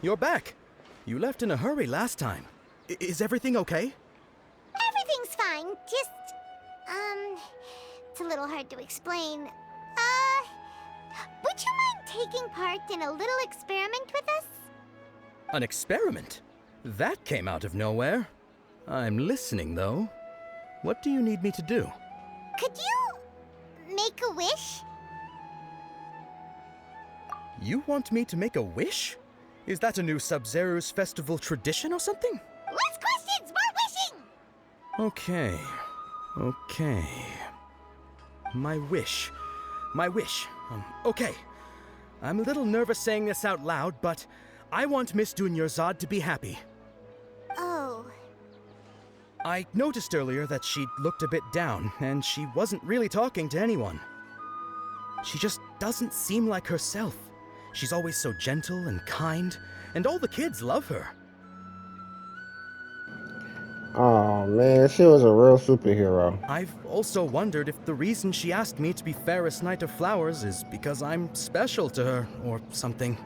You're back. You left in a hurry last time. Is everything okay? Everything's fine. Just, it's a little hard to explain. Would you mind taking part in a little experiment with us? An experiment? That came out of nowhere. I'm listening, though. What do you need me to do? Could you make a wish? You want me to make a wish? Is that a new Sub-Zero's festival tradition or something? Less questions, more wishing! Okay. My wish. Okay. I'm a little nervous saying this out loud, but I want Miss Dunyarzad to be happy. Oh. I noticed earlier that she looked a bit down, and she wasn't really talking to anyone. She just doesn't seem like herself. She's always so gentle and kind, and all the kids love her. Oh man, she was a real superhero. I've also wondered if the reason she asked me to be Fairest Knight of Flowers is because I'm special to her, or something.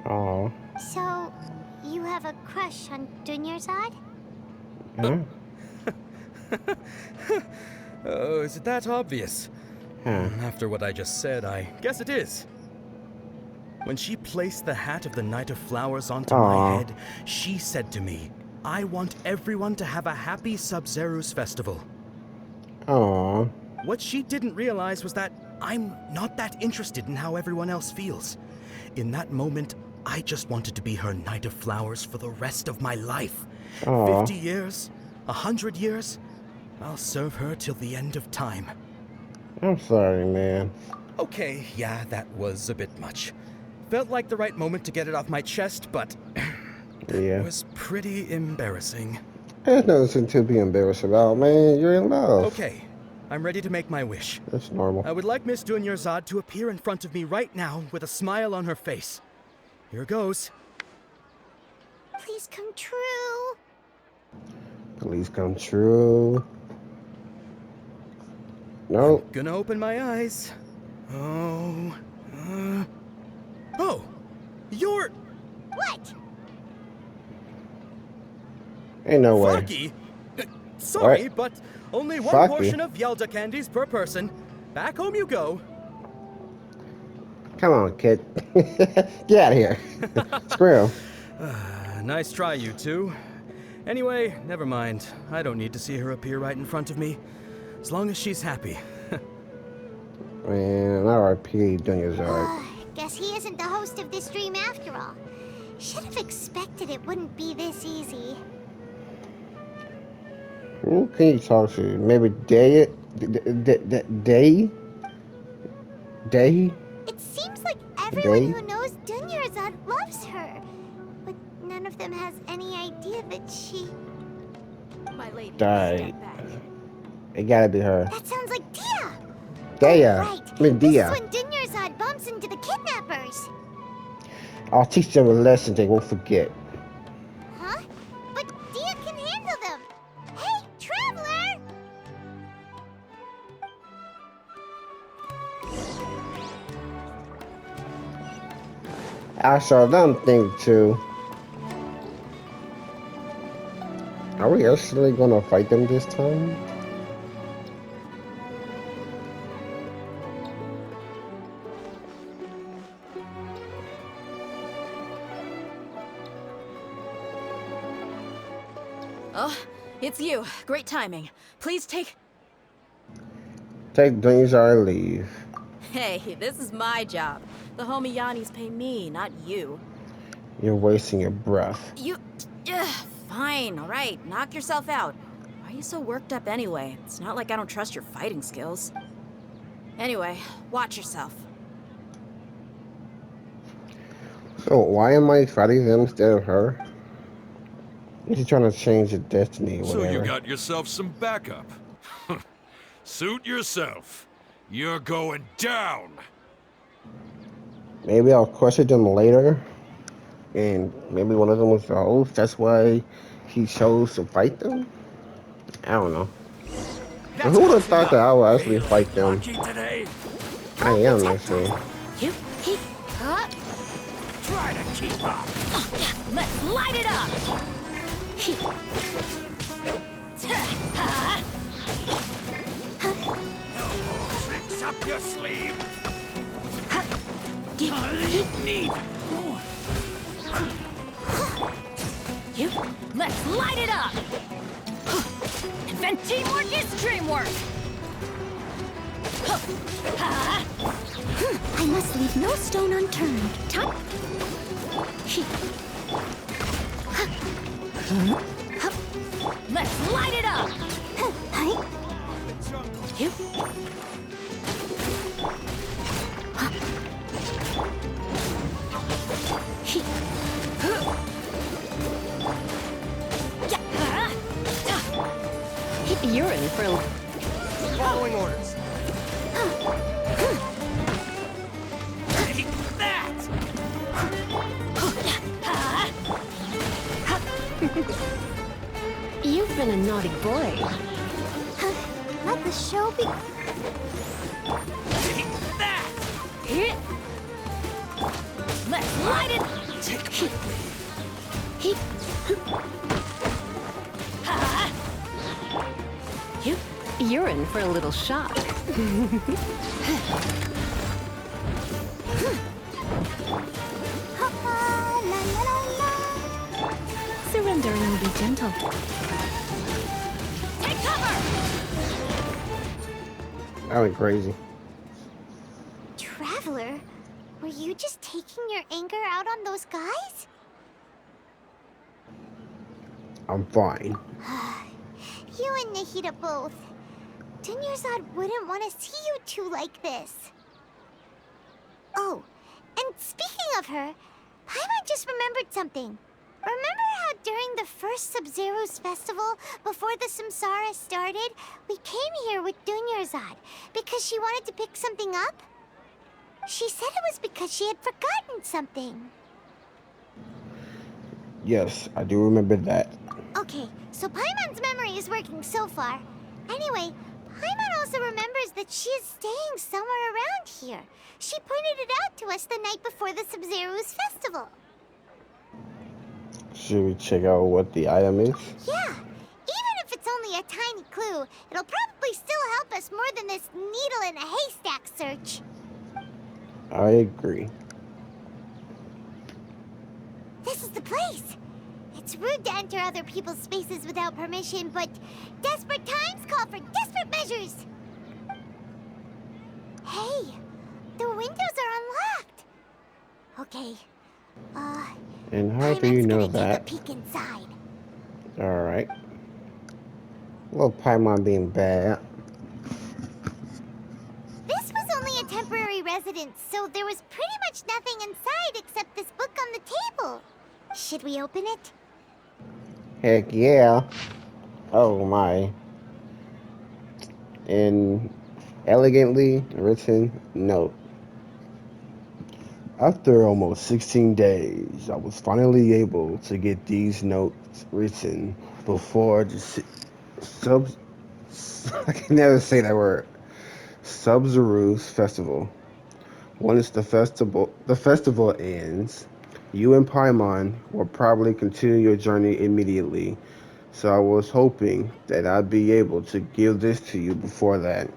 Oh. So, you have a crush on Dunyarzad? Huh? Oh, is it that obvious? After what I just said, I guess it is. When she placed the hat of the Knight of Flowers onto my head, she said to me, I want everyone to have a happy Sub-Zero's festival. Aww. What she didn't realize was that I'm not that interested in how everyone else feels. In that moment, I just wanted to be her Knight of Flowers for the rest of my life. 50 years, 100 years, I'll serve her till the end of time. I'm sorry, man. Okay, yeah, that was a bit much. Felt like the right moment to get it off my chest, but Yeah. it was pretty embarrassing. There's nothing to be embarrassed about, man. You're in love. Okay, I'm ready to make my wish. That's normal. I would like Miss Dunyarzad to appear in front of me right now with a smile on her face. Here goes. Please come true. Please come true. Nope. Gonna open my eyes. Oh, you're What? Ain't no way. Faki. Sorry, What? but only one Faki? portion of Yelda candies per person. Back home you go. Come on, kid. Get out of here. Screw. Nice try, you two. Anyway, never mind. I don't need to see her appear right in front of me. As long as she's happy. Man, R.I.P. Dunyarzad. Guess he isn't the host of this dream after all. Should have expected it wouldn't be this easy. Who can you talk to? Maybe Day? Day? It seems like everyone They? who knows Dunyarzad loves her. But none of them has any idea that she... My lady, Died. step back. It gotta be her. That sounds like Dia! Daya. Oh, right. I mean, Dia. This is when Dunyarzad bumps into the kidnappers. I'll teach them a lesson they won't forget. Huh? But Dia can handle them. Hey, Traveler! I saw them think too. Are we actually gonna fight them this time? Oh, it's you. Great timing. Please take... Take Dunyarzad leave. Hey, this is my job. The homie Yanni's pay me, not you. You're wasting your breath. You... Ugh, fine, alright. Knock yourself out. Why are you so worked up anyway? It's not like I don't trust your fighting skills. Anyway, watch yourself. So why am I fighting them instead of her? Is she trying to change the destiny or So whatever? you got yourself some backup. Suit yourself. You're going down. Maybe I'll question them later. And maybe one of them was the host. That's why he chose to fight them? I don't know. But who would have thought that I would actually fight them? Today. I am, actually. You... Huh? Try to keep up. Let's light it up! Tricks up your sleeve. Need more. You, let's light it up! And teamwork is dreamwork! I must leave no stone unturned. Let's light it up! You. You're in for a... Following orders. Take that! You've been a naughty boy. Let the show be... Take that! Let's light it! You're in for a little shock. Surrender and I'll be gentle. Take cover! That went crazy. Traveler, were you just taking your anger out on those guys? I'm fine. You and Nahida both. Dunyarzad wouldn't want to see you two like this. Oh, and speaking of her, Paimon just remembered something. Remember how during the first Sub-Zero's festival, before the Samsara started, we came here with Dunyarzad because she wanted to pick something up? She said it was because she had forgotten something. Yes, I do remember that. Okay, so Paimon's memory is working so far. Anyway, Paimon also remembers that she is staying somewhere around here. She pointed it out to us the night before the Sub-Zero's festival. Should we check out what the item is? Yeah, even if it's only a tiny clue, it'll probably still help us more than this needle in a haystack search. I agree. This is the place. It's rude to enter other people's spaces without permission, but desperate times call for desperate measures. Hey, the windows are unlocked. Okay, And how do you Paimon's know gonna that? take a peek inside. Alright. Well, Paimon being bad. This was only a temporary residence, so there was pretty much nothing inside except this book on the table. Should we open it? Heck yeah. Oh my. An elegantly written note. After almost 16 days, I was finally able to get these notes written before the I can never say that word. Sub-Zero's festival. Once the festival ends, you and Paimon will probably continue your journey immediately. So I was hoping that I'd be able to give this to you before that.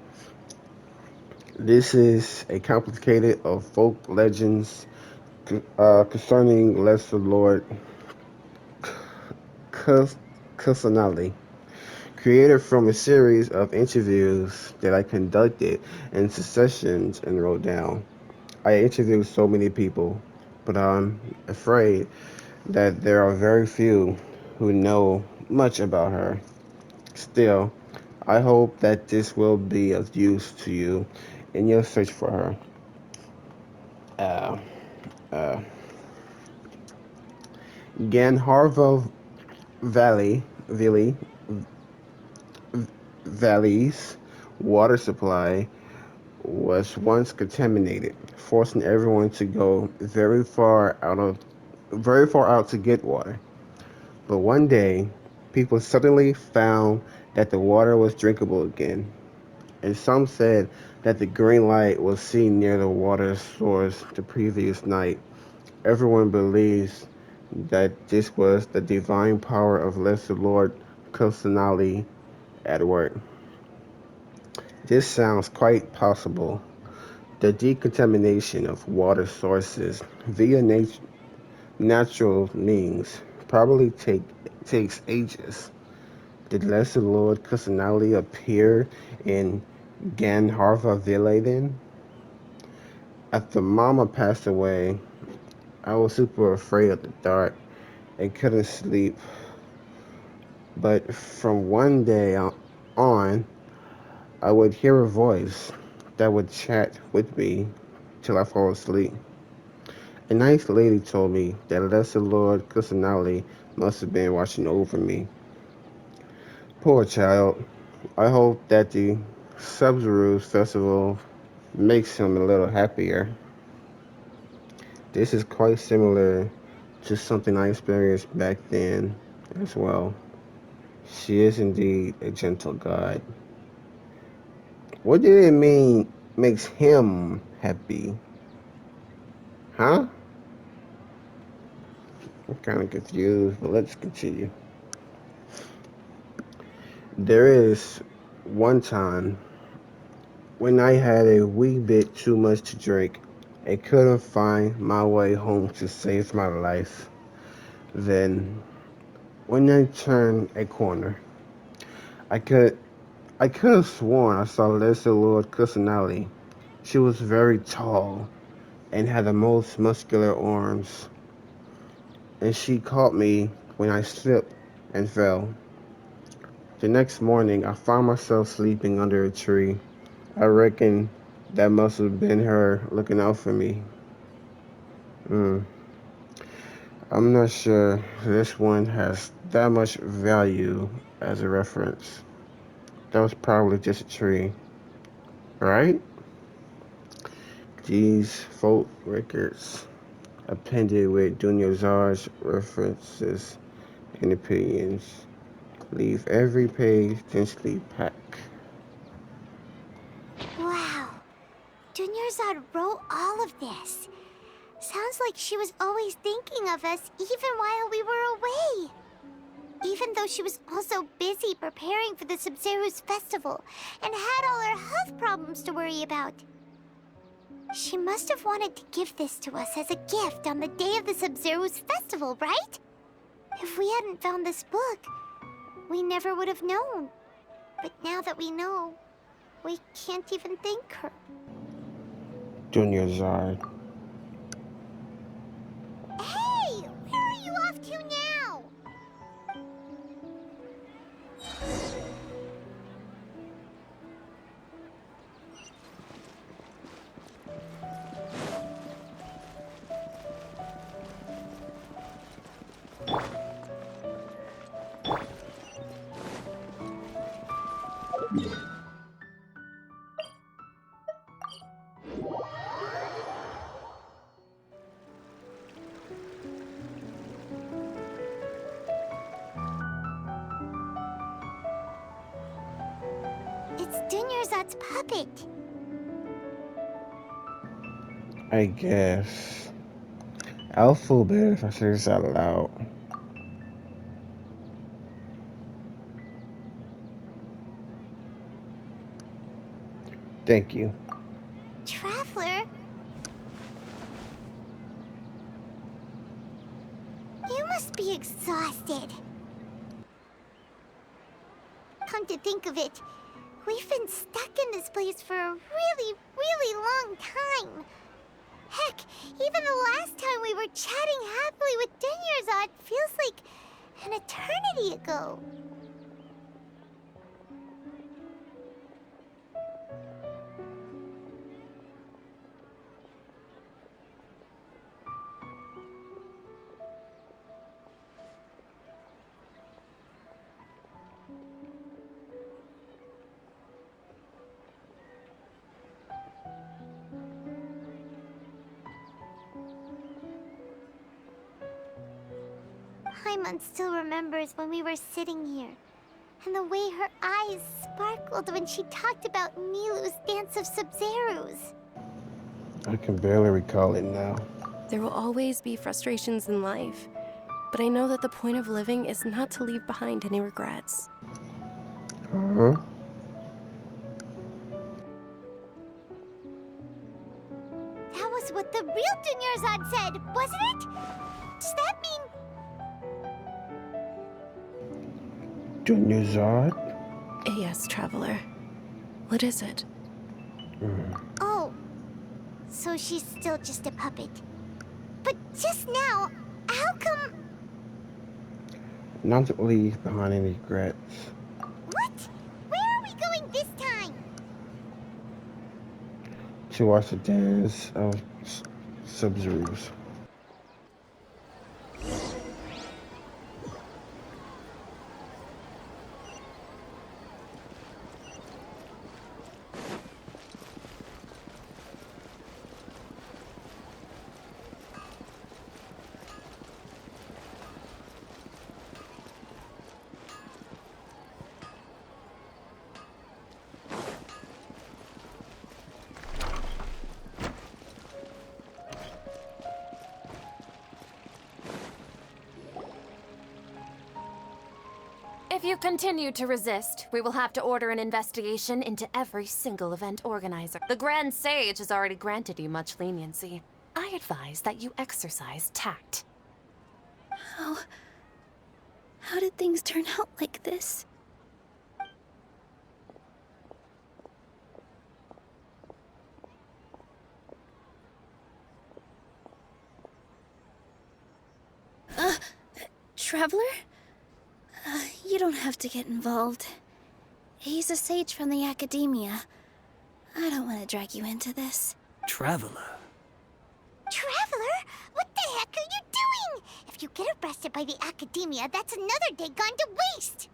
This is a complicated of folk legends concerning Lesser Lord Kusanali, created from a series of interviews that I conducted in successions and wrote down. I interviewed so many people, but I'm afraid that there are very few who know much about her. Still, I hope that this will be of use to you in your search for her. Uh, uh, Ganharvo Valley's water supply was once contaminated, forcing everyone to go very far out to get water. But one day, people suddenly found that the water was drinkable again, and some said that the green light was seen near the water source the previous night. Everyone believes that this was the divine power of Lesser Lord Kusanali at work. This sounds quite possible. The decontamination of water sources via natural means probably takes ages. Did Lesser Lord Kusanali appear in Ganharva Village then? After Mama passed away, I was super afraid of the dark and couldn't sleep. But from one day on, I would hear a voice that would chat with me till I fall asleep. A nice lady told me that Lesser Lord Kusanali must have been watching over me. Poor child. I hope that the Sub-Zero's festival makes him a little happier. This is quite similar to something I experienced back then as well. She is indeed a gentle god. What did it mean makes him happy? Huh? I'm kind of confused, but let's continue. There is one time when I had a wee bit too much to drink and couldn't find my way home to save my life. Then, when I turned a corner, I could I could have sworn I saw Leslie Lord Kusanali. She was very tall and had the most muscular arms, and she caught me when I slipped and fell. The next morning, I found myself sleeping under a tree. I reckon that must have been her looking out for me. Hmm. I'm not sure this one has that much value as a reference. That was probably just a tree, right? These folk records appended with Dunyazar's references and opinions leave every page densely packed. Wow. Dunyarzad wrote all of this. Sounds like she was always thinking of us even while we were away. Even though she was also busy preparing for the Sub-Zero's festival and had all her health problems to worry about. She must have wanted to give this to us as a gift on the day of the Sub-Zero's festival, right? If we hadn't found this book, we never would have known. But now that we know, we can't even thank her. Dunyazar. Hey! Where are you off to now? It's Dunyarzad's puppet. I guess. I'll feel better if I say this out loud. Thank you. Traveler? You must be exhausted. Come to think of it, we've been stuck in this place for a really, really long time. Heck, even the last time we were chatting happily with Dunyarzad feels like an eternity ago. Paimon still remembers when we were sitting here, and the way her eyes sparkled when she talked about Nilu's Dance of Sub-Zeros. I can barely recall it now. There will always be frustrations in life, but I know that the point of living is not to leave behind any regrets. Uh-huh. That was what the real Dunyarzad said, wasn't it? Does that mean... Dunyarzad? Yes, Traveler. What is it? Oh, so she's still just a puppet. But just now, how come... Not to leave behind any regrets. What? Where are we going this time? To watch the dance of Sub-Zeros. If you continue to resist, we will have to order an investigation into every single event organizer. The Grand Sage has already granted you much leniency. I advise that you exercise tact. How did things turn out like this? Traveler? You don't have to get involved. He's a sage from the academia. I don't want to drag you into this. Traveler. Traveler? What the heck are you doing? If you get arrested by the academia, that's another day gone to waste.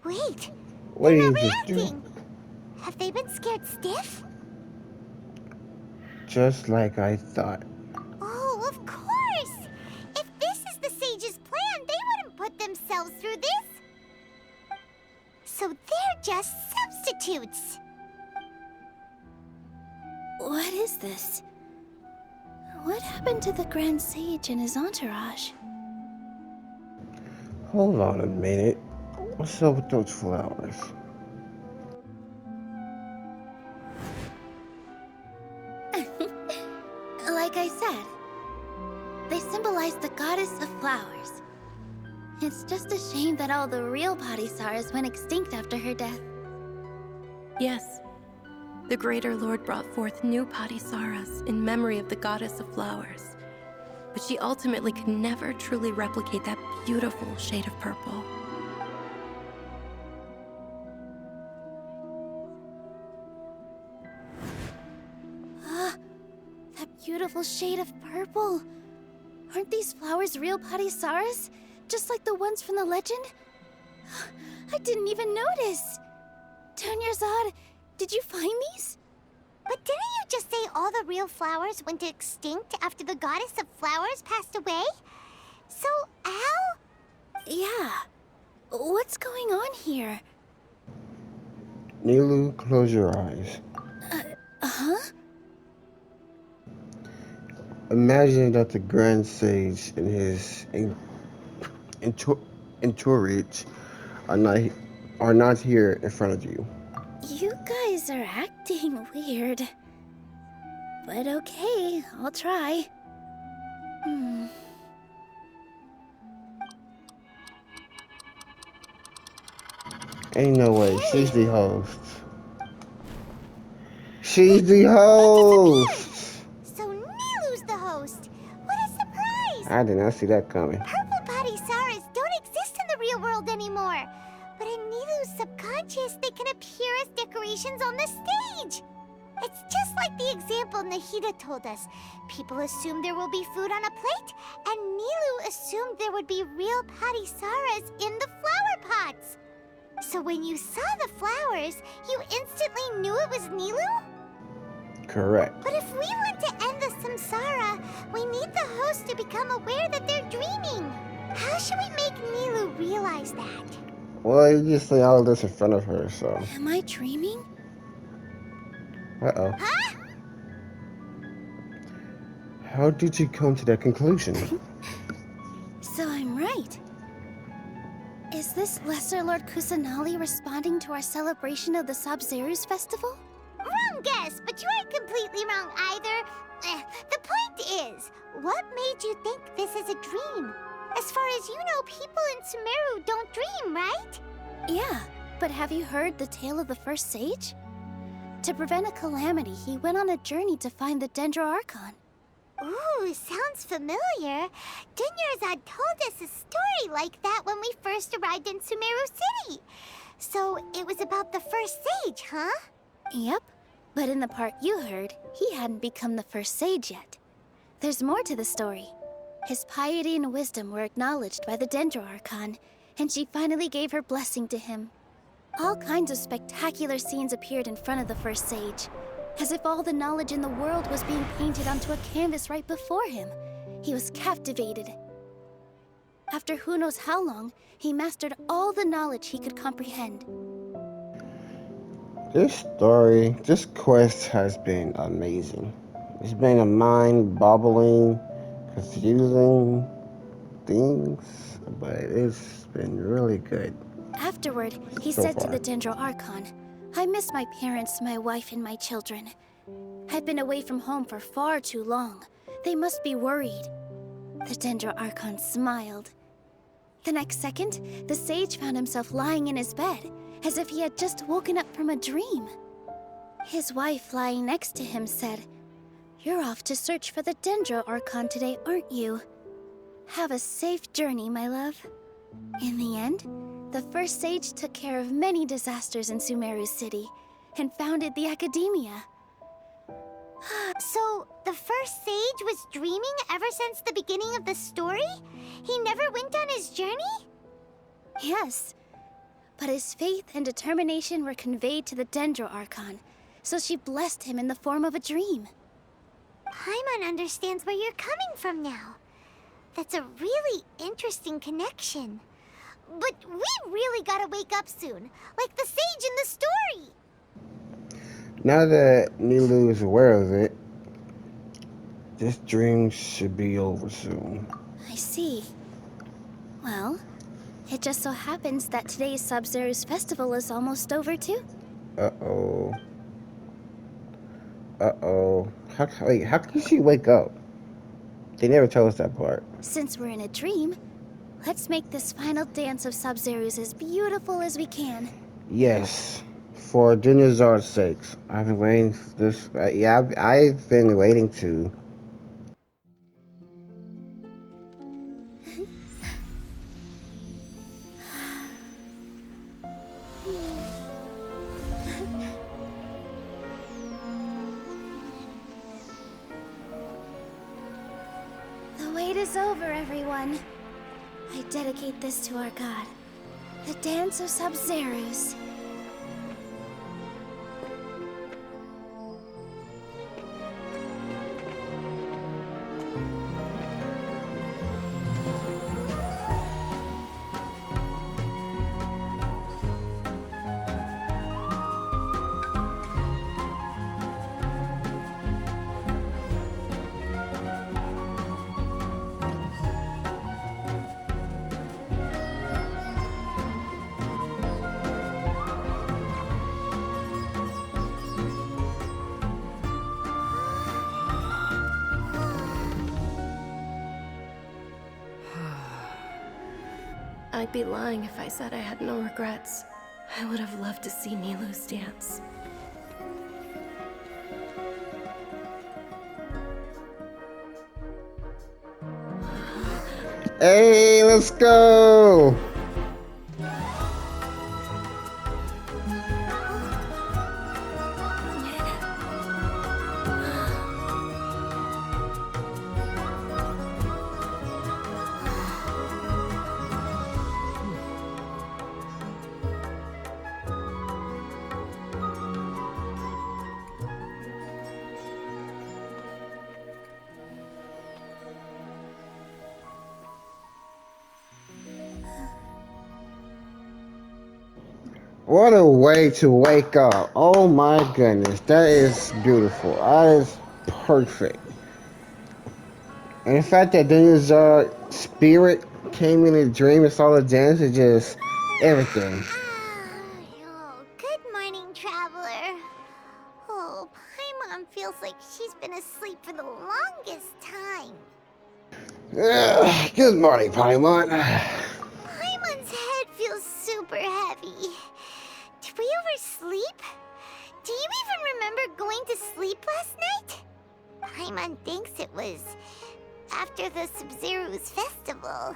Wait, What they're are not you just doing? reacting. Have they been scared stiff? Just like I thought. Oh, of course! If this is the sage's plan, they wouldn't put themselves through this. So they're just substitutes. What is this? What happened to the Grand Sage and his entourage? Hold on a minute. What's up with those flowers? Like I said, they symbolize the goddess of flowers. It's just a shame that all the real Padisars went extinct after her death. Yes. The Greater Lord brought forth new Padisaras in memory of the goddess of flowers. But she ultimately could never truly replicate that beautiful shade of purple. That beautiful shade of purple. Aren't these flowers real Padisaras? Just like the ones from the legend? I didn't even notice. Dunyarzad, did you find these? But didn't you just say all the real flowers went extinct after the goddess of flowers passed away? So, how? Yeah. What's going on here? Nilu, close your eyes. Huh? Imagine that the Grand Sage and his entourage are not here in front of you. You guys are acting weird. But okay, I'll try. Ain't no way. She's the host. She's the host! So Nilu's the host. What a surprise! I did not see that coming. Purple Padisaras don't exist in the real world anymore. But in Nilu's subconscious, they can appear as decorations on the stage. It's just like the example Nahida told us. People assumed there will be food on a plate, and Nilu assumed there would be real Padisaras in the flower pots. So when you saw the flowers, you instantly knew it was Nilu? Correct. But if we want to end the samsara, we need the host to become aware that they're dreaming. How should we make Nilu realize that? Well, you just say all of this in front of her, so. Am I dreaming? Uh-oh. Huh? How did you come to that conclusion? So I'm right. Is this Lesser Lord Kusanali responding to our celebration of the Sub-Zeru's festival? Wrong guess, but you aren't completely wrong either. The point is, what made you think this is a dream? As far as you know, people in Sumeru don't dream, right? Yeah, but have you heard the tale of the first sage? To prevent a calamity, he went on a journey to find the Dendro Archon. Ooh, sounds familiar. Dunyarzad told us a story like that when we first arrived in Sumeru City. So it was about the first sage, huh? Yep, but in the part you heard, he hadn't become the first sage yet. There's more to the story. His piety and wisdom were acknowledged by the Dendro Archon, and she finally gave her blessing to him. All kinds of spectacular scenes appeared in front of the first sage, as if all the knowledge in the world was being painted onto a canvas right before him. He was captivated. After who knows how long, he mastered all the knowledge he could comprehend. This quest has been amazing. It's been a mind-boggling, confusing things, but it's been really good Afterward, he so said to far. the Dendro Archon, "I miss my parents, my wife, and my children. I've been away from home for far too long. They must be worried." The Dendro Archon smiled. The next second, the sage found himself lying in his bed, as if he had just woken up from a dream. His wife, lying next to him, said, "You're off to search for the Dendro Archon today, aren't you? Have a safe journey, my love." In the end, the first sage took care of many disasters in Sumeru City and founded the Academia. So, the first sage was dreaming ever since the beginning of the story? He never went on his journey? Yes, but his faith and determination were conveyed to the Dendro Archon, so she blessed him in the form of a dream. Paimon understands where you're coming from now. That's a really interesting connection. But we really gotta wake up soon, like the sage in the story. Now that Nilu is aware of it, this dream should be over soon. I see. Well, it just so happens that today's Sub-Zeru's festival is almost over too. Uh-oh. Uh-oh. How can she wake up? They never tell us that part. Since we're in a dream, let's make this final dance of Sub-Zeru's as beautiful as we can. Yes. For Dunyarzad's sakes. I've been waiting for this. I've been waiting to. The wait is over, everyone. I dedicate this to our god, the Dance of Sub-Zeru's. I'd be lying if I said I had no regrets. I would have loved to see Nilu's dance. Hey, let's go! What a way to wake up. Oh my goodness. That is beautiful. That is perfect. And the fact that Daniel's spirit came in a dream and saw the dance is just everything. Oh, good morning, traveler. Oh, Paimon feels like she's been asleep for the longest time. Good morning, Paimon. Paimon's head feels super heavy. Did we oversleep? Do you even remember going to sleep last night? Paimon thinks it was after the Sub-Zero's festival.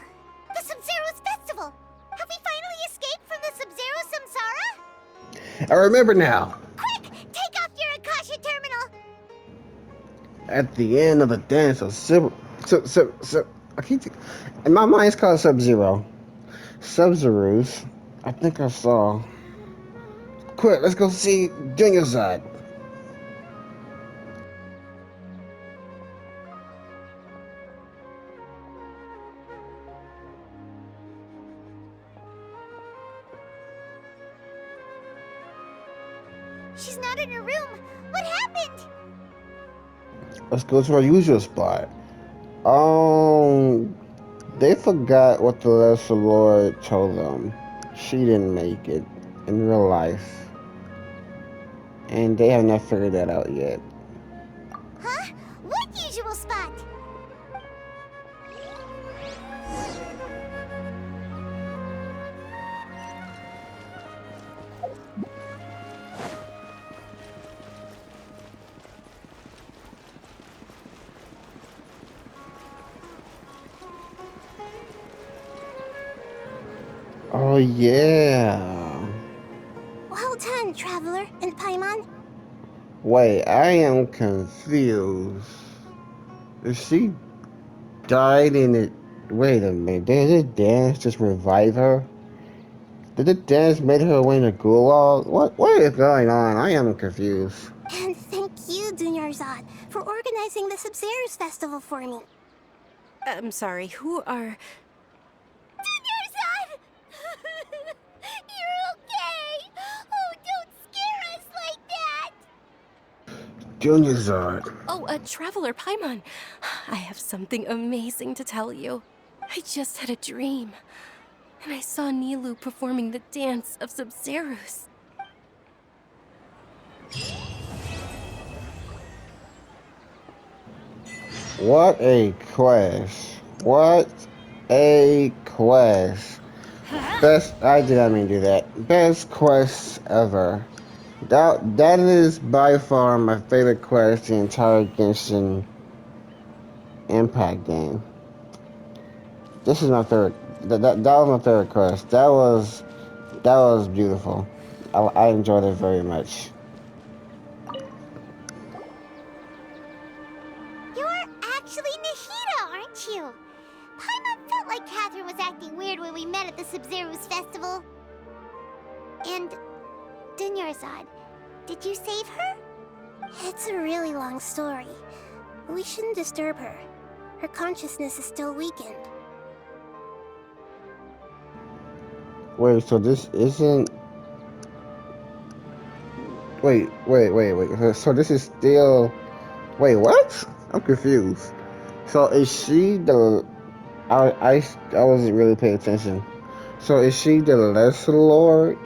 The Sub-Zero's festival! Have we finally escaped from the Sub-Zero Samsara? I remember now. Quick! Take off your Akasha terminal! At the end of the dance of I keep in my mind it's called Sub-Zero. Sub-Zeros. I think I saw. Quick, let's go see Junior's side. She's not in her room. What happened? Let's go to our usual spot. They forgot what the Lesser Lord told them. She didn't make it in real life. And they have not figured that out yet. Huh? What usual spot? Oh yeah. Well done, traveler and Paimon. Wait, I am confused. If she died in it, wait a minute, did the dance just revive her? Did the dance make her win a gulag? What is going on? I am confused. And thank you, Dunyarzad, for organizing the Sub-Zero's festival for me. I'm sorry, who are... Dunyarzad! You're okay! Oh, don't scare us like that! Junior Zard. Oh, Traveler Paimon. I have something amazing to tell you. I just had a dream, and I saw Nilou performing the dance of Sub-Zeros. What a quest. What a quest. Best, I did not mean to do that. Best quest ever. That is by far my favorite quest in the entire Genshin Impact game. This is my favorite. That was my favorite quest. That was beautiful. I enjoyed it very much. You're actually Nahida, aren't you? Paimon felt like Catherine was acting weird when we met at the Sub-Zero's festival. And Dunyarzad, did you save her? It's a really long story. We shouldn't disturb her. Her consciousness is still weakened. Wait, so this isn't... Wait. So this is still... Wait, what? I'm confused. So is she the... I wasn't really paying attention. So is she the Lesser Lord?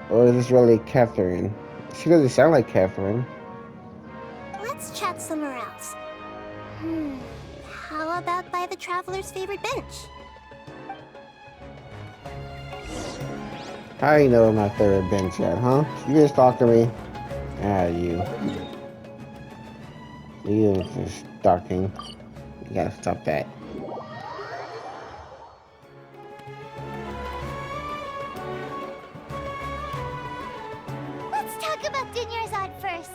Or is this really Catherine? She doesn't sound like Catherine. Let's chat somewhere else. How about by the Traveler's favorite bench? How you know my favorite bench yet, huh? You just talk to me? You. You just stalking. You gotta stop that. Let's talk about Dunyarzad first.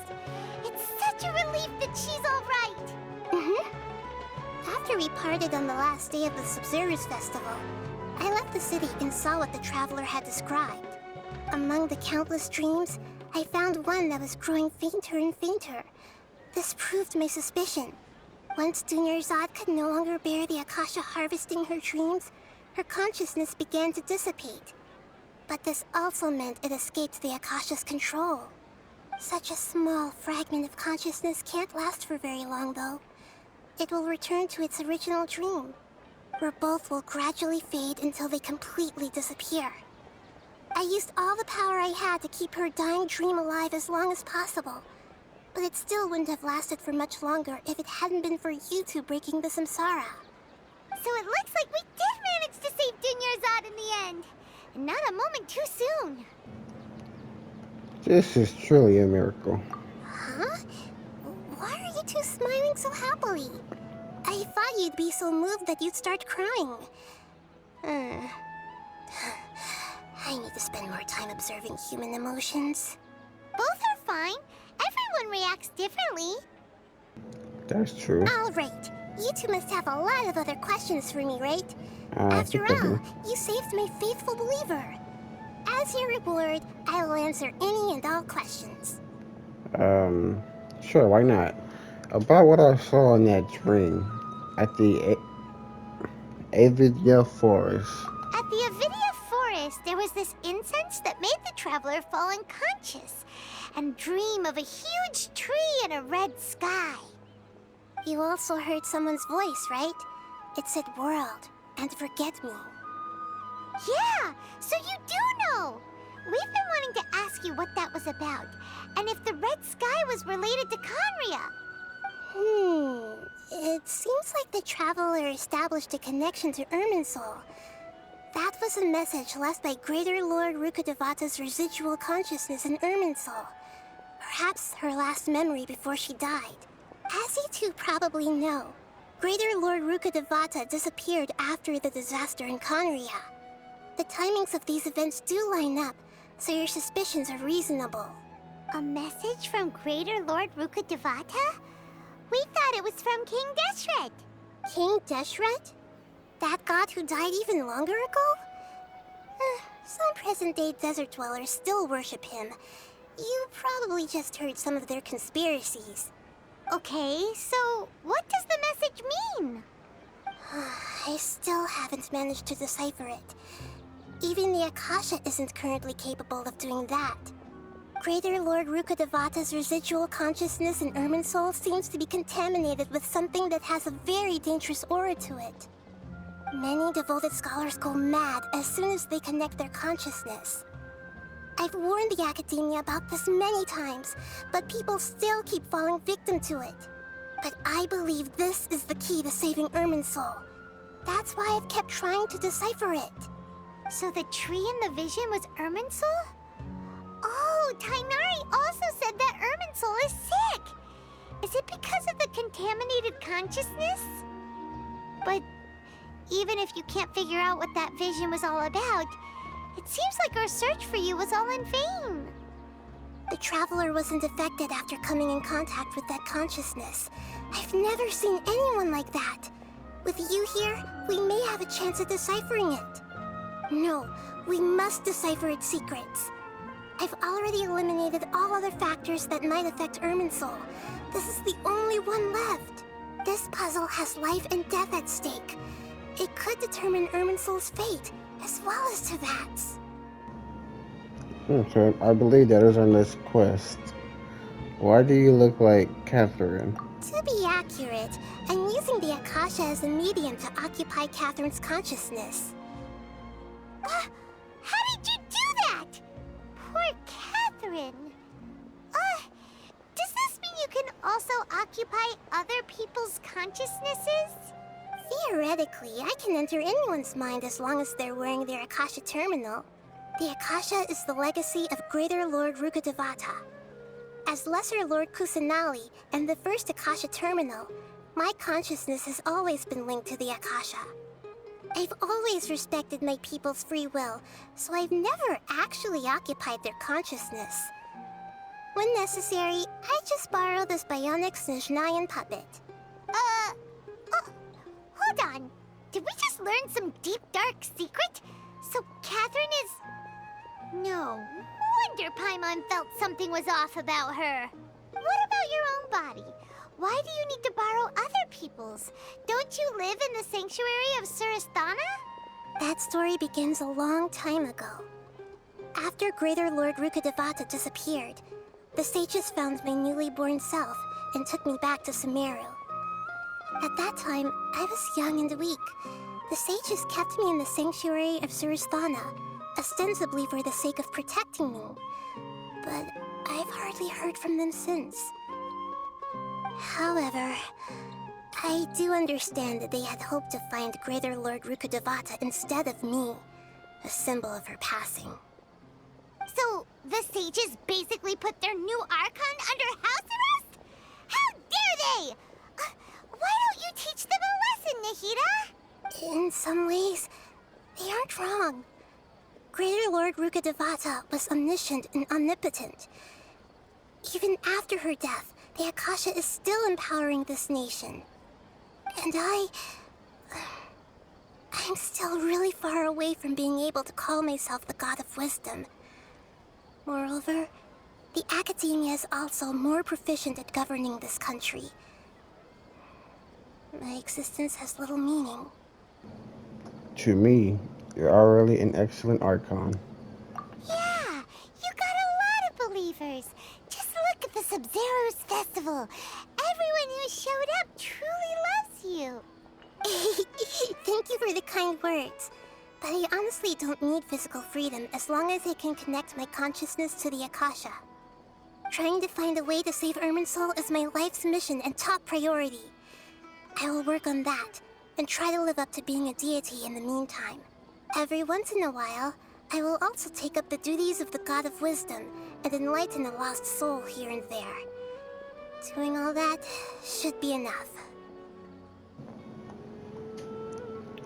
It's such a relief that she's all right. After we parted on the last day of the Sub-Zero's festival, I left the city and saw what the Traveler had described. Among the countless dreams, I found one that was growing fainter and fainter. This proved my suspicion. Once Dunyarzad could no longer bear the Akasha harvesting her dreams, her consciousness began to dissipate. But this also meant it escaped the Akasha's control. Such a small fragment of consciousness can't last for very long, though. It will return to its original dream, where both will gradually fade until they completely disappear. I used all the power I had to keep her dying dream alive as long as possible, but it still wouldn't have lasted for much longer if it hadn't been for you two breaking the samsara. So it looks like we did manage to save Dinyarzad in the end, and not a moment too soon. This is truly a miracle. Huh? Why are you two smiling so happily? I thought you'd be so moved that you'd start crying. I need to spend more time observing human emotions. Both are fine. Everyone reacts differently. That's true. All right. You two must have a lot of other questions for me, right? I After think I all, do. you saved my faithful believer. As your reward, I will answer any and all questions. Sure, why not? About what I saw in that dream at the Avidia Forest. At the Avidia Forest, there was this incense that made the traveler fall unconscious and dream of a huge tree and a red sky. You also heard someone's voice, right? It said world and forget me. Yeah, so you do know. We've been wanting to ask you what that was about, and if the red sky was related to Conria. It seems like the traveler established a connection to Irminsul. That was a message left by Greater Lord Rukkhadevata's residual consciousness in Irminsul. Perhaps her last memory before she died. As you two probably know, Greater Lord Rukkhadevata disappeared after the disaster in Conria. The timings of these events do line up, so your suspicions are reasonable. A message from Greater Lord Rukkhadevata? We thought it was from King Deshret. King Deshret? That god who died even longer ago? Some present-day desert dwellers still worship him. You probably just heard some of their conspiracies. Okay, so what does the message mean? I still haven't managed to decipher it. Even the Akasha isn't currently capable of doing that. Greater Lord Rukkhadevata's residual consciousness in Irminsul seems to be contaminated with something that has a very dangerous aura to it. Many devoted scholars go mad as soon as they connect their consciousness. I've warned the academia about this many times, but people still keep falling victim to it. But I believe this is the key to saving Irminsul. That's why I've kept trying to decipher it. So the tree in the vision was Irminsul? Oh, Tainari also said that Irminsul is sick! Is it because of the contaminated consciousness? But even if you can't figure out what that vision was all about, it seems like our search for you was all in vain. The traveler wasn't affected after coming in contact with that consciousness. I've never seen anyone like that. With you here, we may have a chance at deciphering it. No, we must decipher its secrets. I've already eliminated all other factors that might affect Irminsul. This is the only one left. This puzzle has life and death at stake. It could determine Irminsul's fate, as well as Tevat's. Okay, I believe that is our next quest. Why do you look like Catherine? To be accurate, I'm using the Akasha as a medium to occupy Catherine's consciousness. How did you do that? Poor Catherine. Does this mean you can also occupy other people's consciousnesses? Theoretically, I can enter anyone's mind as long as they're wearing their Akasha terminal. The Akasha is the legacy of Greater Lord Rukkhadevata. As Lesser Lord Kusanali and the first Akasha terminal, my consciousness has always been linked to the Akasha. I've always respected my people's free will, so I've never actually occupied their consciousness. When necessary, I just borrow this bionic Snezhnayan puppet. Hold on. Did we just learn some deep, dark secret? So Catherine is... No wonder Paimon felt something was off about her. What about your own body? Why do you need to borrow other people's? Don't you live in the sanctuary of Surasthana? That story begins a long time ago. After Greater Lord Rukkhadevata disappeared, the sages found my newly born self and took me back to Sumeru. At that time, I was young and weak. The sages kept me in the sanctuary of Surasthana, ostensibly for the sake of protecting me. But I've hardly heard from them since. However, I do understand that they had hoped to find Greater Lord Rukkhadevata instead of me, a symbol of her passing. So, the sages basically put their new Archon under house arrest? How dare they! Why don't you teach them a lesson, Nahida? In some ways, they aren't wrong. Greater Lord Rukkhadevata was omniscient and omnipotent. Even after her death, the Akasha is still empowering this nation. And I'm still really far away from being able to call myself the God of Wisdom. Moreover, the Academia is also more proficient at governing this country. My existence has little meaning. To me, you're already an excellent Archon. Yeah, you got a lot of believers. Just look at the Sub-Zero's festival. Everyone who showed up truly loves you. Thank you for the kind words. But I honestly don't need physical freedom as long as I can connect my consciousness to the Akasha. Trying to find a way to save Irminsul is my life's mission and top priority. I will work on that, and try to live up to being a deity in the meantime. Every once in a while, I will also take up the duties of the God of Wisdom and enlighten a lost soul here and there. Doing all that should be enough.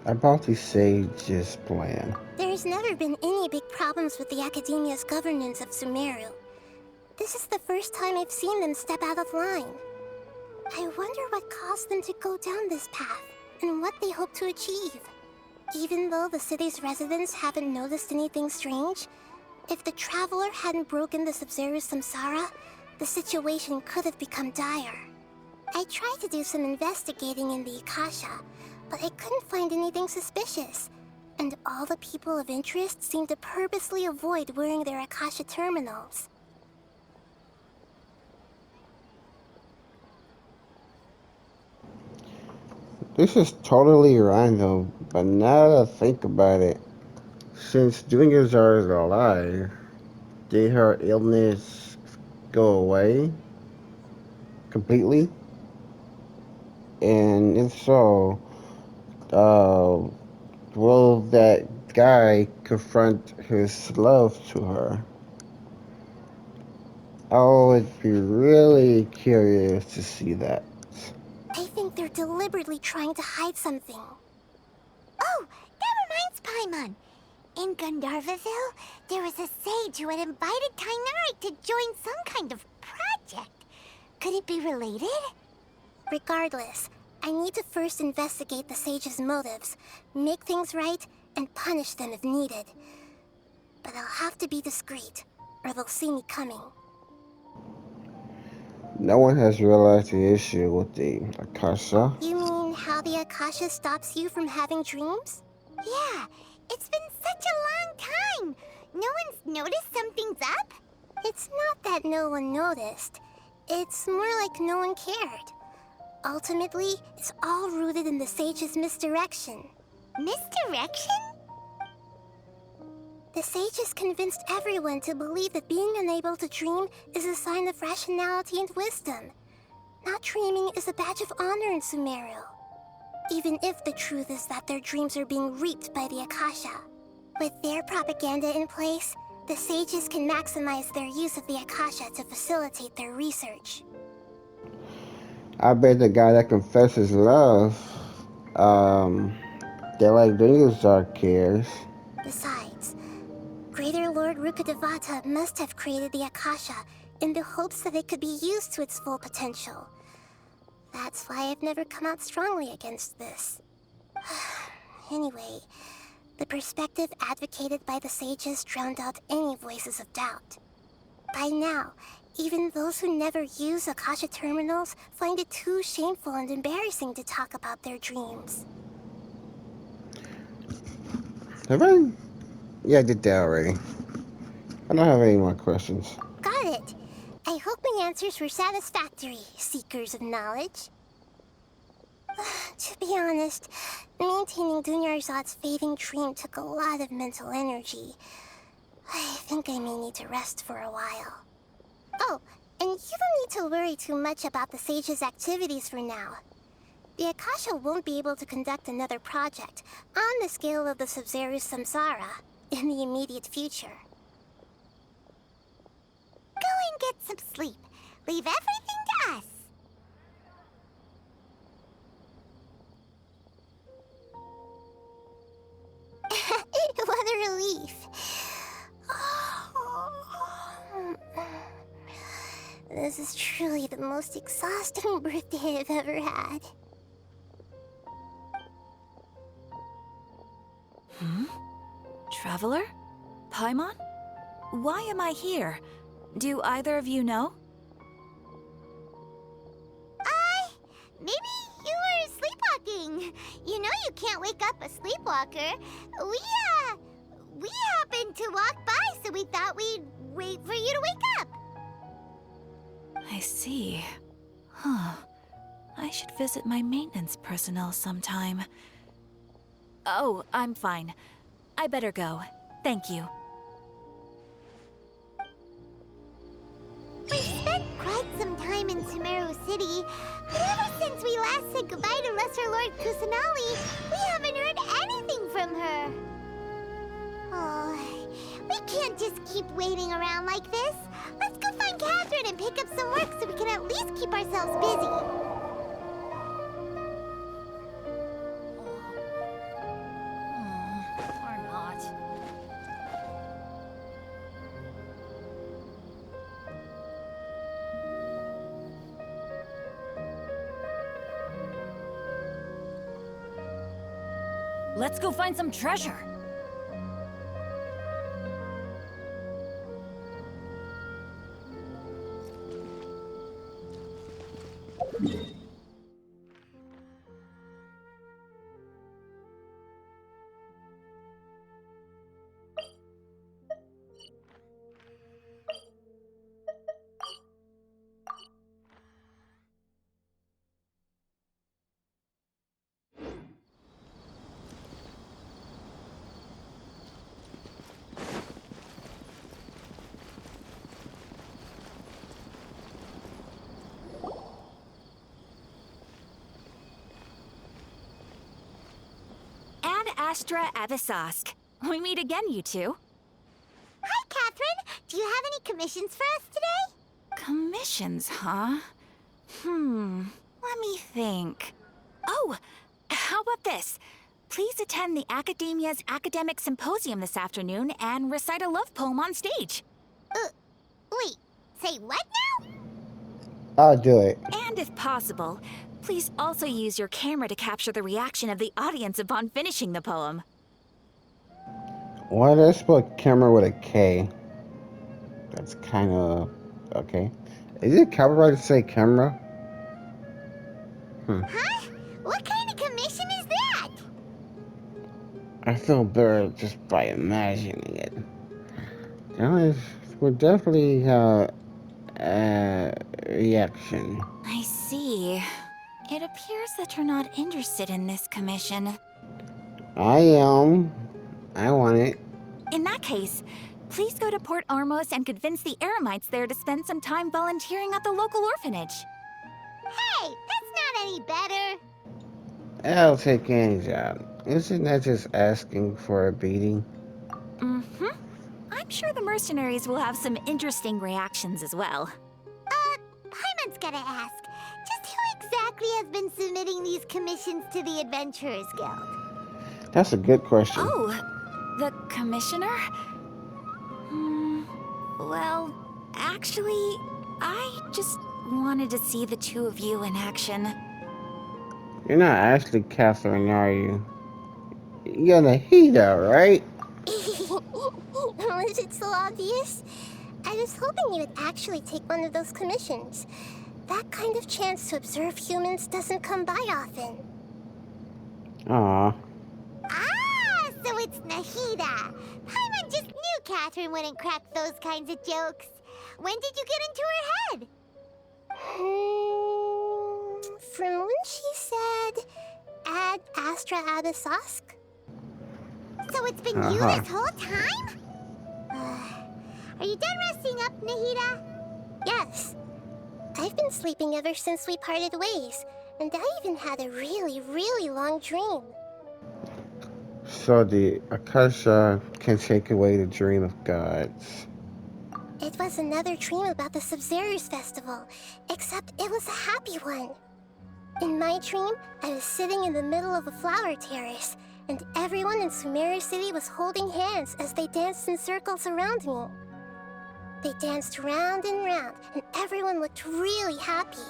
About the Sage's plan. There's never been any big problems with the Academia's governance of Sumeru. This is the first time I've seen them step out of line. I wonder what caused them to go down this path, and what they hope to achieve. Even though the city's residents haven't noticed anything strange, if the Traveler hadn't broken the Sub-Zero's samsara, the situation could have become dire. I tried to do some investigating in the Akasha, but I couldn't find anything suspicious, and all the people of interest seemed to purposely avoid wearing their Akasha terminals. This is totally random, but now that I think about it, since Dunyarzar is alive, did her illness go away completely? And if so, will that guy confront his love to her? I would be really curious to see that. I think they're deliberately trying to hide something. Oh, that reminds Paimon. In Gandharvaville, there was a sage who had invited Tainari to join some kind of project. Could it be related? Regardless, I need to first investigate the sage's motives, make things right, and punish them if needed. But I'll have to be discreet, or they'll see me coming. No one has realized the issue with the Akasha. You mean how the Akasha stops you from having dreams? Yeah, it's been such a long time. No one's noticed something's up? It's not that no one noticed. It's more like no one cared. Ultimately, it's all rooted in the sage's misdirection. Misdirection? The sages convinced everyone to believe that being unable to dream is a sign of rationality and wisdom. Not dreaming is a badge of honor in Sumeru. Even if the truth is that their dreams are being reaped by the Akasha. With their propaganda in place, the sages can maximize their use of the Akasha to facilitate their research. I bet the guy that confesses love, they like Dunyarzar cares. Besides, Greater Lord Rukkhadevata must have created the Akasha in the hopes that it could be used to its full potential. That's why I've never come out strongly against this. Anyway, the perspective advocated by the sages drowned out any voices of doubt. By now, even those who never use Akasha terminals find it too shameful and embarrassing to talk about their dreams. Have I? Yeah, I did that already. I don't have any more questions. Got it. I hope my answers were satisfactory, seekers of knowledge. To be honest, maintaining Dunyarzad's fading dream took a lot of mental energy. I think I may need to rest for a while. Oh, and you don't need to worry too much about the Sage's activities for now. The Akasha won't be able to conduct another project on the scale of the Sub-Zero Samsara in the immediate future. Go and get some sleep. Leave everything to us. What a relief. This is truly the most exhausting birthday I've ever had. Traveler? Paimon? Why am I here? Do either of you know? Maybe you were sleepwalking. You know you can't wake up a sleepwalker. We happened to walk by, so we thought we'd wait for you to wake up. I see. Huh. I should visit my maintenance personnel sometime. Oh, I'm fine. I better go. Thank you. We've spent quite some time in Sumeru City, but ever since we last said goodbye to Lesser Lord Kusanali, we haven't heard anything from her. Oh, we can't just keep waiting around like this. Let's go find Catherine and pick up some work so we can at least keep ourselves busy. Or not. Let's go find some treasure. Astra Avisask. We meet again, you two. Hi, Catherine. Do you have any commissions for us today? Commissions, huh? Let me think. Oh, how about this? Please attend the Academia's Academic Symposium this afternoon and recite a love poem on stage. Wait, say what now? I'll do it. And if possible, please also use your camera to capture the reaction of the audience upon finishing the poem. Why did I spell camera with a K? That's kind of... okay. Is it copyrighted to say camera? Huh? What kind of commission is that? I feel better just by imagining it. We'll definitely have a reaction. I see. It appears that you're not interested in this commission. I am. I want it. In that case, please go to Port Ormos and convince the Eremites there to spend some time volunteering at the local orphanage. Hey, that's not any better. I'll take any job. Isn't that just asking for a beating? Mm-hmm. I'm sure the mercenaries will have some interesting reactions as well. Paimon's gotta ask. Just who exactly has been submitting these commissions to the Adventurers Guild? That's a good question. Oh, the commissioner? Well, actually, I just wanted to see the two of you in action. You're not actually Catherine, are you? You're Nahida, right? Was it so obvious? I was hoping you would actually take one of those commissions. That kind of chance to observe humans doesn't come by often. Aw. Ah, so it's Nahida. Paimon just knew Catherine wouldn't crack those kinds of jokes. When did you get into her head? From when she said, "Ad Astra Abyssosque." So it's been you this whole time? Are you done resting up, Nahida? Yes. I've been sleeping ever since we parted ways, and I even had a really, really long dream. So the Akasha can take away the dream of gods. It was another dream about the Sub-Zero's festival, except it was a happy one. In my dream, I was sitting in the middle of a flower terrace, and everyone in Sumeru City was holding hands as they danced in circles around me. They danced round and round, and everyone looked really happy.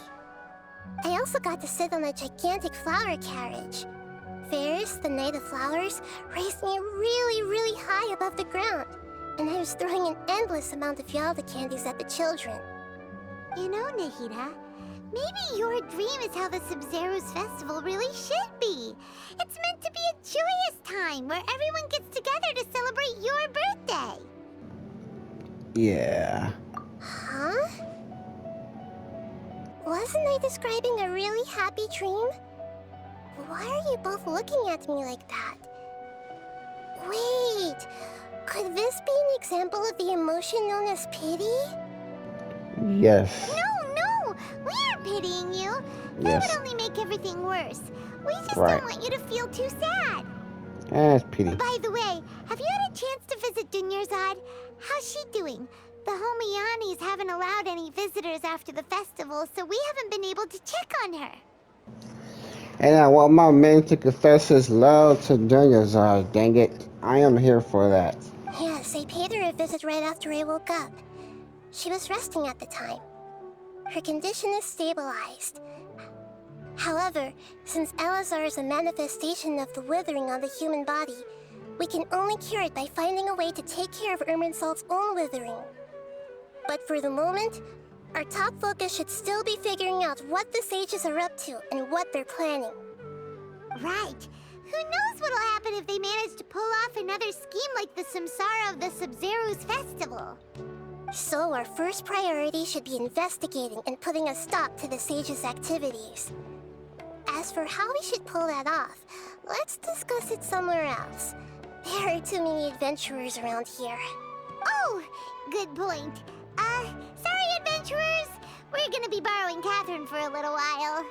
I also got to sit on a gigantic flower carriage. Ferris, the Knight of Flowers, raised me really, really high above the ground, and I was throwing an endless amount of Yalda candies at the children. You know, Nahida, maybe your dream is how the Sub-Zero's festival really should be. It's meant to be a joyous time where everyone gets together to celebrate your birthday. Yeah. Huh? Wasn't I describing a really happy dream? Why are you both looking at me like that? Wait, could this be an example of the emotion known as pity? Yes. No, we aren't pitying you. That would only make everything worse. We just don't want you to feel too sad. That's pity. By the way, have you had a chance to visit Dunyarzad? How's she doing? The Homianis haven't allowed any visitors after the festival, so we haven't been able to check on her. And I want my men to confess his love to Dunyarzad. Dang it. I am here for that. Yes, I paid her a visit right after I woke up. She was resting at the time. Her condition is stabilized. However, since Elazar is a manifestation of the withering on the human body, we can only cure it by finding a way to take care of Irminsul's own withering. But for the moment, our top focus should still be figuring out what the sages are up to and what they're planning. Right. Who knows what'll happen if they manage to pull off another scheme like the Samsara of the Sub-Zero's festival. So our first priority should be investigating and putting a stop to the sages' activities. As for how we should pull that off, let's discuss it somewhere else. There are too many adventurers around here. Oh, good point. Sorry, adventurers. We're gonna be borrowing Catherine for a little while.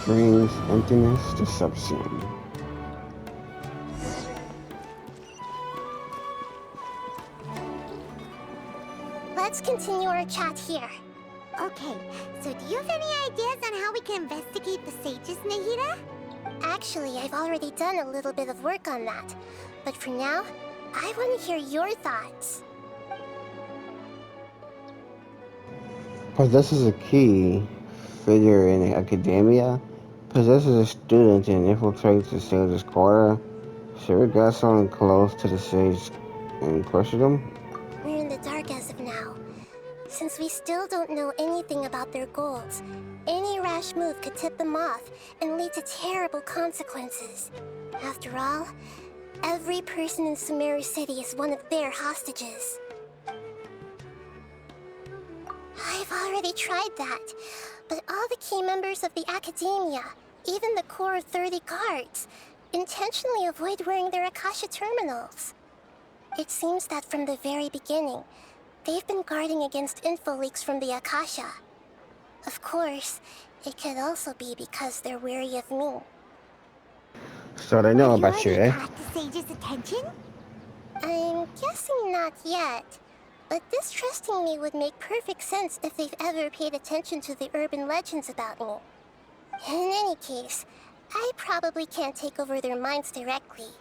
Dreams, emptiness, deception. Let's continue our chat here. Okay, so do you have any ideas on how we can investigate the sages, Nahida? Actually, I've already done a little bit of work on that. But for now, I want to hear your thoughts. Possesses a key figure in academia. Possesses a student and infiltrates the sage's quarter. Should we get someone close to the sage and question them? We're in the dark as of now. Since we still don't know anything about their goals, any rash move could tip them off and lead to terrible consequences. After all, every person in Sumeru City is one of their hostages. I've already tried that, but all the key members of the Academia, even the core of 30 guards, intentionally avoid wearing their Akasha terminals. It seems that from the very beginning, they've been guarding against info leaks from the Akasha. Of course, it could also be because they're wary of me. So they know about you, eh? Caught the sage's attention? I'm guessing not yet, but distrusting me would make perfect sense if they've ever paid attention to the urban legends about me. In any case, I probably can't take over their minds directly.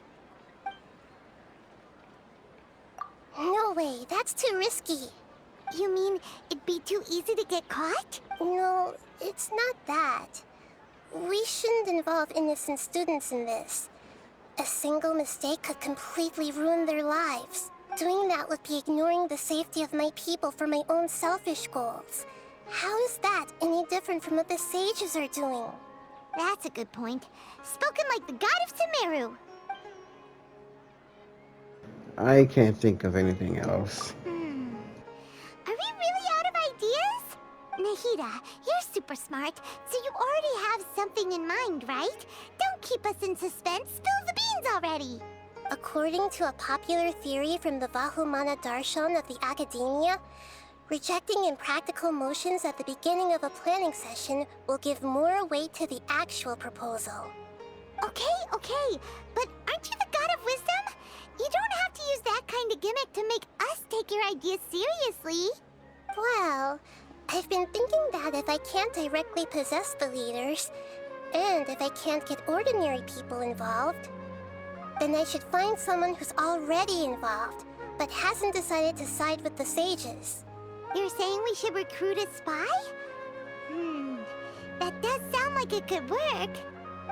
No way, that's too risky. You mean it'd be too easy to get caught? No, it's not that. We shouldn't involve innocent students in this. A single mistake could completely ruin their lives. Doing that would be ignoring the safety of my people for my own selfish goals. How is that any different from what the sages are doing? That's a good point. Spoken like the god of Sumeru. I can't think of anything else. Are we really out of ideas? Nahida, you're super smart, so you already have something in mind, right? Don't keep us in suspense. Spill the beans already. According to a popular theory from the Vahumana Darshan of the Academia, rejecting impractical motions at the beginning of a planning session will give more weight to the actual proposal. Okay, but aren't you the god of wisdom? You don't have to use that kind of gimmick to make us take your ideas seriously. Well, I've been thinking that if I can't directly possess the leaders, and if I can't get ordinary people involved, then I should find someone who's already involved, but hasn't decided to side with the sages. You're saying we should recruit a spy? That does sound like it could work.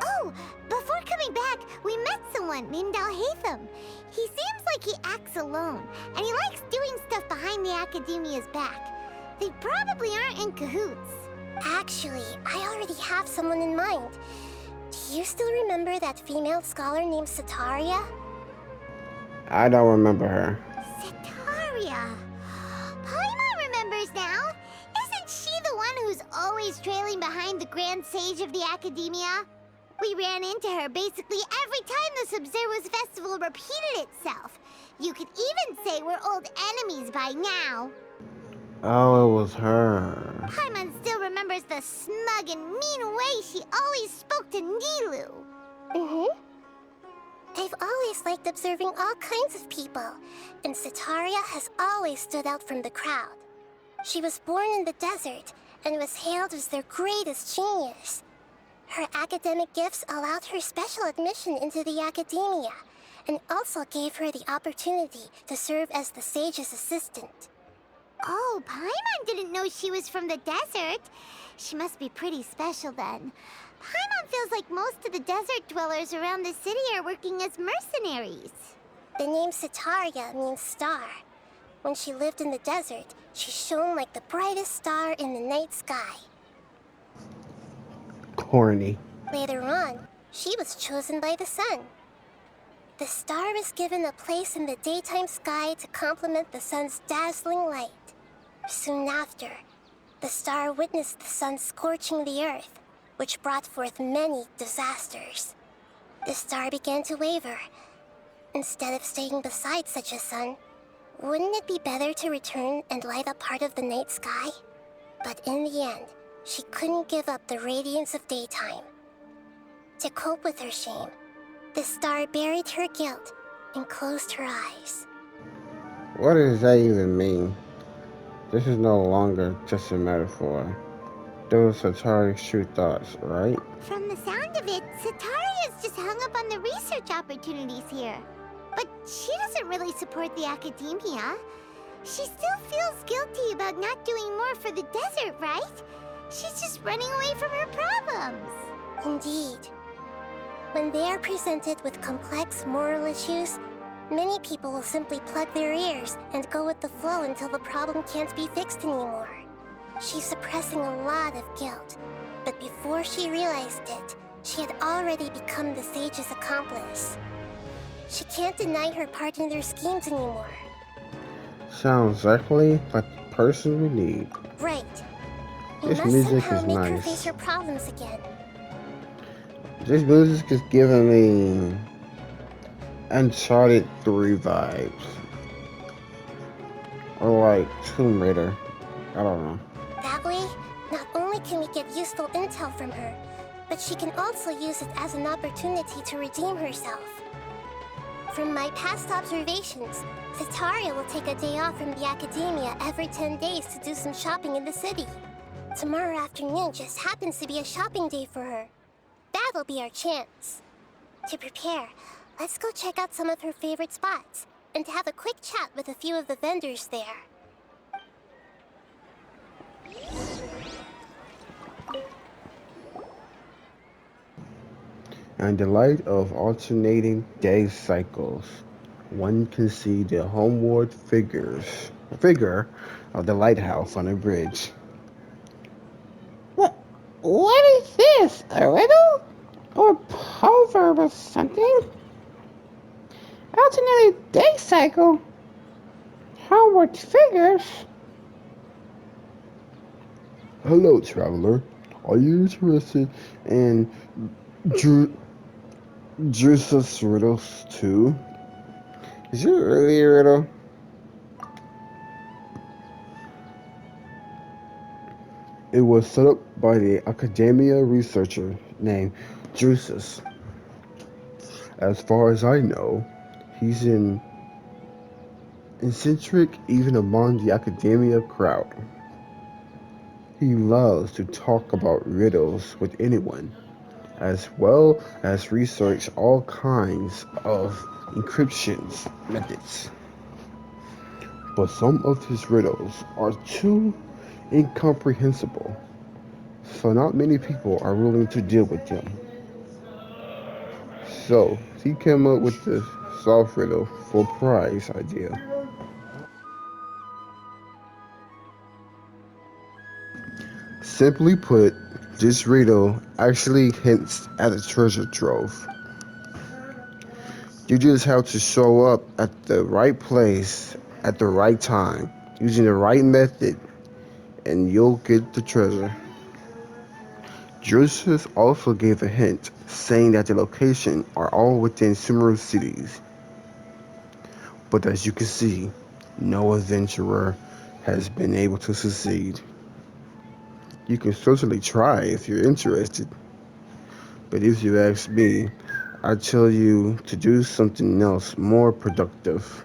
Oh, before coming back, we met someone named Alhaitham. He seems like he acts alone, and he likes doing stuff behind the Academia's back. They probably aren't in cahoots. Actually, I already have someone in mind. Do you still remember that female scholar named Sataria? I don't remember her. Sataria. Paimon remembers now. Isn't she the one who's always trailing behind the Grand Sage of the Academia? We ran into her basically every time the Sub-Zero's festival repeated itself. You could even say we're old enemies by now. Oh, it was her. Paimon still remembers the smug and mean way she always spoke to Nilu. I've always liked observing all kinds of people, and Sataria has always stood out from the crowd. She was born in the desert and was hailed as their greatest genius. Her academic gifts allowed her special admission into the Academia, and also gave her the opportunity to serve as the sage's assistant. Oh, Paimon didn't know she was from the desert. She must be pretty special then. Paimon feels like most of the desert dwellers around the city are working as mercenaries. The name Sataria means star. When she lived in the desert, she shone like the brightest star in the night sky. Corny. Later on, she was chosen by the sun. The star was given a place in the daytime sky to complement the sun's dazzling light. Soon after, the star witnessed the sun scorching the earth, which brought forth many disasters. The star began to waver. Instead of staying beside such a sun, wouldn't it be better to return and light up part of the night sky? But in the end, she couldn't give up the radiance of daytime. To cope with her shame, the star buried her guilt and closed her eyes. What does that even mean? This is no longer just a metaphor. Those are Sataria's true thoughts, right? From the sound of it, Sataria's just hung up on the research opportunities here. But she doesn't really support the Academia. She still feels guilty about not doing more for the desert, right? She's just running away from her problems. Indeed. When they are presented with complex moral issues, many people will simply plug their ears and go with the flow until the problem can't be fixed anymore. She's suppressing a lot of guilt, but before she realized it, she had already become the sage's accomplice. She can't deny her part in their schemes anymore. Sounds exactly like the person we need. Right. We This must music somehow is make her nice. face her problems again. This music is giving me Uncharted 3 vibes. Or like Tomb Raider. I don't know. That way, not only can we get useful intel from her, but she can also use it as an opportunity to redeem herself. From my past observations, Sataria will take a day off from the Academia every 10 days to do some shopping in the city. Tomorrow afternoon just happens to be a shopping day for her. That'll be our chance. To prepare, let's go check out some of her favorite spots, and have a quick chat with a few of the vendors there. In the light of alternating day cycles, one can see the homeward figure of the lighthouse on a bridge. What is this? A riddle? Or a proverb or something? Alternating day cycle? Homework figures? Hello, traveler. Are you interested in Dru- Drusus riddles too? Is it really a riddle? It was set up by the academia researcher named Drusus. As far as I know, he's an eccentric even among the academia crowd. He loves to talk about riddles with anyone, as well as research all kinds of encryption methods. But some of his riddles are too incomprehensible, so not many people are willing to deal with them. So he came up with the soft riddle for prize idea. Simply put, this riddle actually hints at a treasure trove. You just have to show up at the right place at the right time, using the right method, and you'll get the treasure. Joseph also gave a hint, saying that the locations are all within similar cities. But as you can see, no adventurer has been able to succeed. You can certainly try if you're interested, but if you ask me, I tell you to do something else more productive.